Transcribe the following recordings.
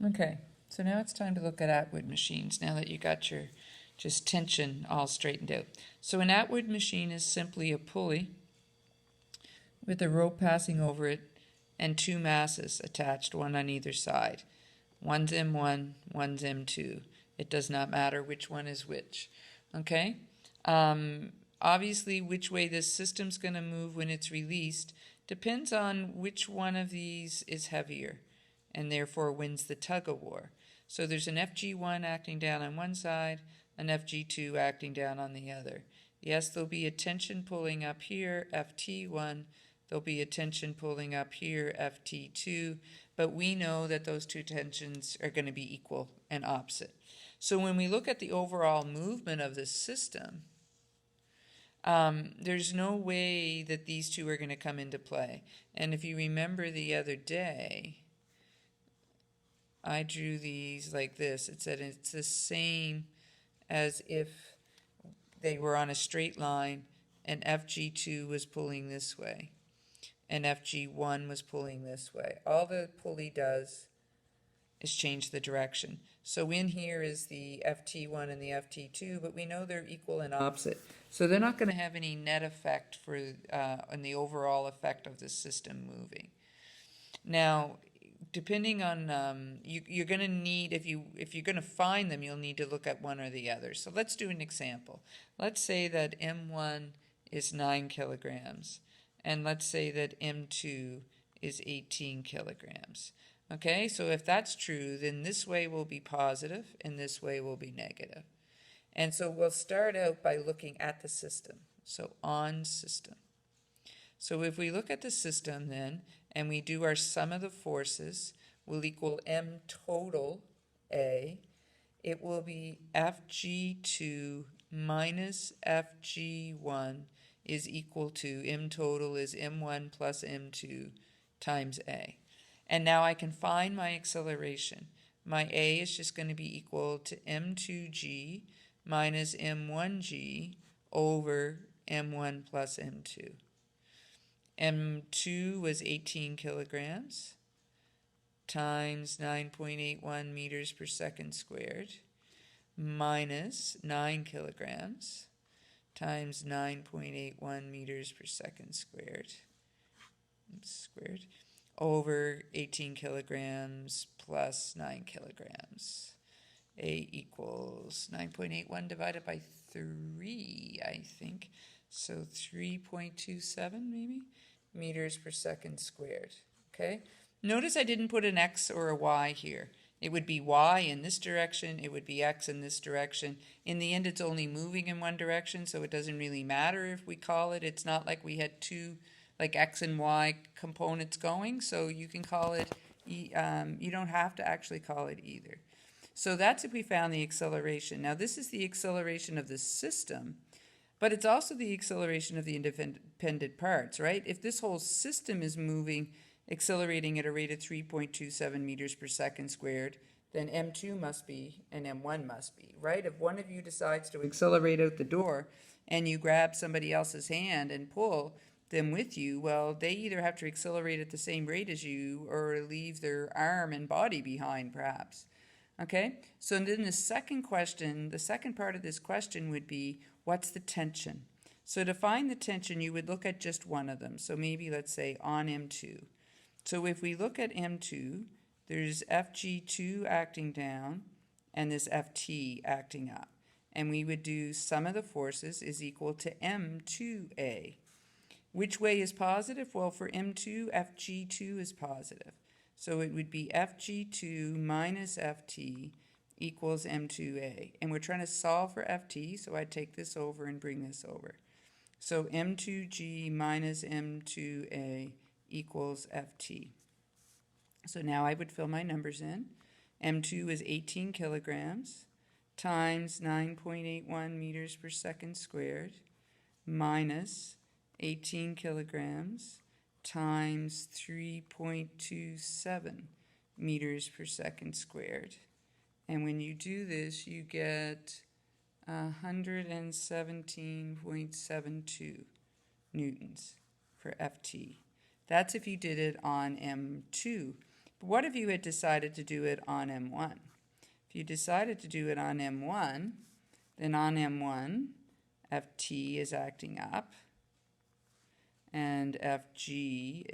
Okay, so now it's time to look at Atwood machines, now that you got your just tension all straightened out. So an Atwood machine is simply a pulley with a rope passing over it and two masses attached, one on either side. One's M1, one's M2. It does not matter which one is which. Okay? Obviously, which way this system's going to move when it's released depends on which one of these is heavier and therefore wins the tug-of-war. So there's an FG1 acting down on one side, an FG2 acting down on the other. Yes, there'll be a tension pulling up here, FT1. There'll be a tension pulling up here, FT2. But we know that those two tensions are going to be equal and opposite. So when we look at the overall movement of the system, there's no way that these two are going to come into play. And if you remember the other day, I drew these like this. It said it's the same as if they were on a straight line and FG2 was pulling this way and FG1 was pulling this way. All the pulley does is change the direction. So in here is the FT1 and the FT2, but we know they're equal and opposite. So they're not going to have any net effect for on the overall effect of the system moving. Now, depending on you're going to need, if you're going to find them, you'll need to look at one or the other. So let's do an example. Let's say that M1 is 9 kilograms, and let's say that M2 is 18 kilograms. Okay, so if that's true, then this way will be positive and this way will be negative. And so we'll start out by looking at the system. So on system. So if we look at the system then, and we do our sum of the forces, will equal M total A. It will be FG2 minus FG1 is equal to, M total is M1 plus M2 times A. And now I can find my acceleration. My A is just going to be equal to M2G minus M1G over M1 plus M2. M2 was 18 kilograms times 9.81 meters per second squared minus 9 kilograms times 9.81 meters per second squared over 18 kilograms plus 9 kilograms. A equals 9.81 divided by 3, I think. So 3.27 maybe meters per second squared. Okay? Notice I didn't put an X or a Y here. It would be Y in this direction. It would be X in this direction. In the end, it's only moving in one direction, so it doesn't really matter if we call it. It's not like we had two like X and Y components going, so you can call it, you don't have to actually call it either. So that's if we found the acceleration. Now this is the acceleration of the system, but it's also the acceleration of the independent parts, right? If this whole system is moving, accelerating at a rate of 3.27 meters per second squared, then M2 must be and M1 must be, right? If one of you decides to accelerate out the door and you grab somebody else's hand and pull them with you, well, they either have to accelerate at the same rate as you or leave their arm and body behind, perhaps. Okay, so then the second question, the second part of this question would be, what's the tension? So to find the tension, you would look at just one of them. So maybe let's say on M2. So if we look at M2, there's FG2 acting down and this FT acting up. And we would do sum of the forces is equal to M2A. Which way is positive? Well, for M2, FG2 is positive. So it would be FG2 minus FT equals M2A. And we're trying to solve for FT, so I'd take this over and bring this over. So M2G minus M2A equals FT. So now I would fill my numbers in. M2 is 18 kilograms times 9.81 meters per second squared minus 18 kilograms times 3.27 meters per second squared. And when you do this, you get 117.72 newtons for FT. That's if you did it on M2. what if you had decided to do it on M1? If you decided to do it on M1, then on M1, FT is acting up, and FG1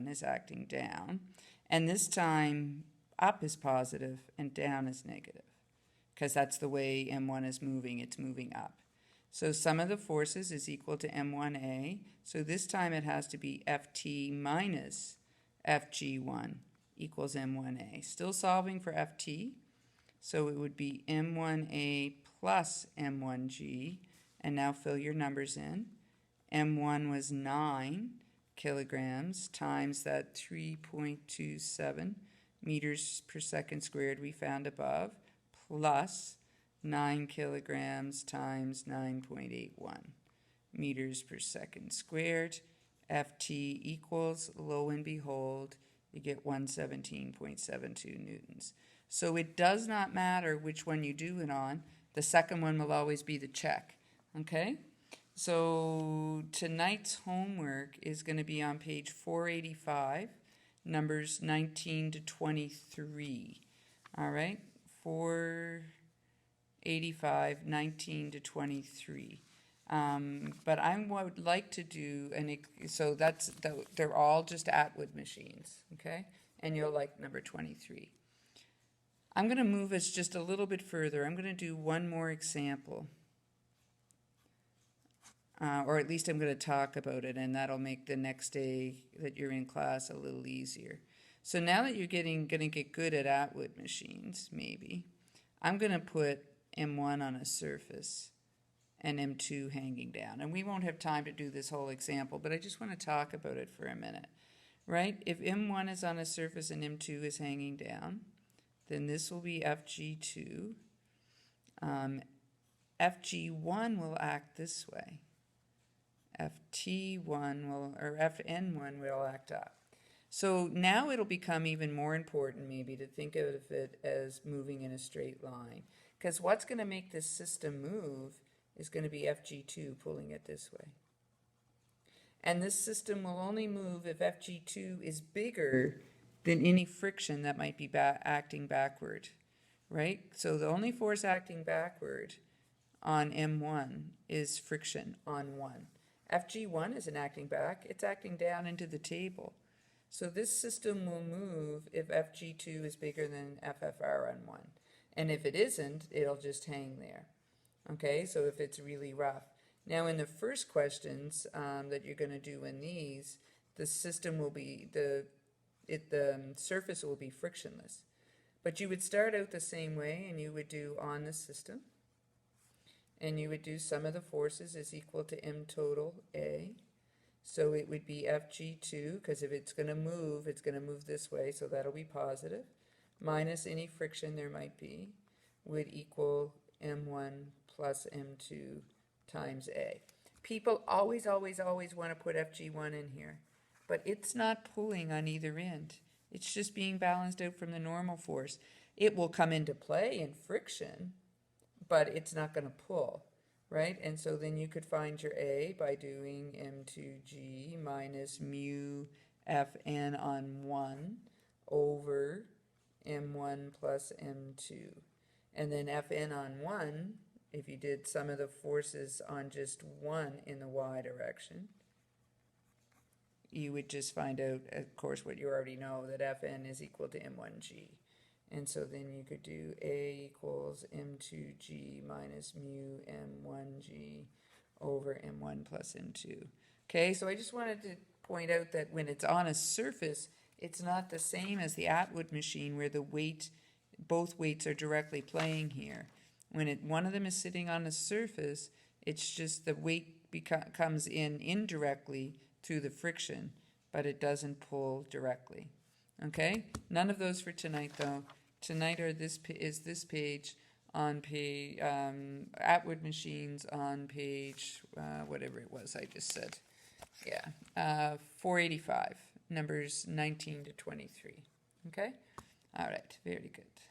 is acting down. And this time, up is positive and down is negative, because that's the way M1 is moving, it's moving up. So sum of the forces is equal to M1A, so this time it has to be FT minus FG1 equals M1A. Still solving for FT, so it would be M1A plus M1G, and now fill your numbers in. M1 was 9 kilograms times that 3.27 meters per second squared we found above, plus 9 kilograms times 9.81 meters per second squared. FT equals, lo and behold, you get 117.72 newtons. So it does not matter which one you do it on. The second one will always be the check, okay? So tonight's homework is going to be on page 485, numbers 19 to 23. All right, 485, 19 to 23. But I would like to do, so they're all just Atwood machines, okay? And you'll like number 23. I'm going to move us just a little bit further. I'm going to do one more example. Or at least I'm going to talk about it, and that'll make the next day that you're in class a little easier. So now that you're going to get good at Atwood machines, maybe, I'm going to put M1 on a surface and M2 hanging down. And we won't have time to do this whole example, but I just want to talk about it for a minute, right? If M1 is on a surface and M2 is hanging down, then this will be FG2. FG1 will act this way. FN1 will act up. So now it'll become even more important maybe to think of it as moving in a straight line. Because what's going to make this system move is going to be FG2 pulling it this way. And this system will only move if FG2 is bigger than any friction that might be acting backward, right? So the only force acting backward on M1 is friction on 1. FG1 isn't acting back, it's acting down into the table. So this system will move if FG2 is bigger than FFR on 1. And if it isn't, it'll just hang there. Okay, so if it's really rough. Now in the first questions that you're going to do in these, the system will be, the surface will be frictionless. But you would start out the same way, and you would do on the system. And you would do sum of the forces is equal to M total A. So it would be FG2, because if it's going to move this way, so that'll be positive. Minus any friction there might be, would equal M1 plus M2 times A. People always want to put FG1 in here, but it's not pulling on either end. It's just being balanced out from the normal force. It will come into play in friction, but it's not going to pull, right? And so then you could find your A by doing M2G minus mu Fn on 1 over M1 plus M2. And then Fn on 1, if you did sum of the forces on just 1 in the y direction, you would just find out, of course, what you already know, that Fn is equal to M1G. And so then you could do A equals M2G minus mu M1G over M1 plus M2. Okay, so I just wanted to point out that when it's on a surface, it's not the same as the Atwood machine where the weight, both weights are directly playing here. When one of them is sitting on a surface, it's just the weight comes in indirectly through the friction, but it doesn't pull directly. Okay, none of those for tonight though. Tonight is this page on page Atwood machines on page whatever it was I just said. Yeah, 485, numbers 19 to 23. Okay, all right, very good.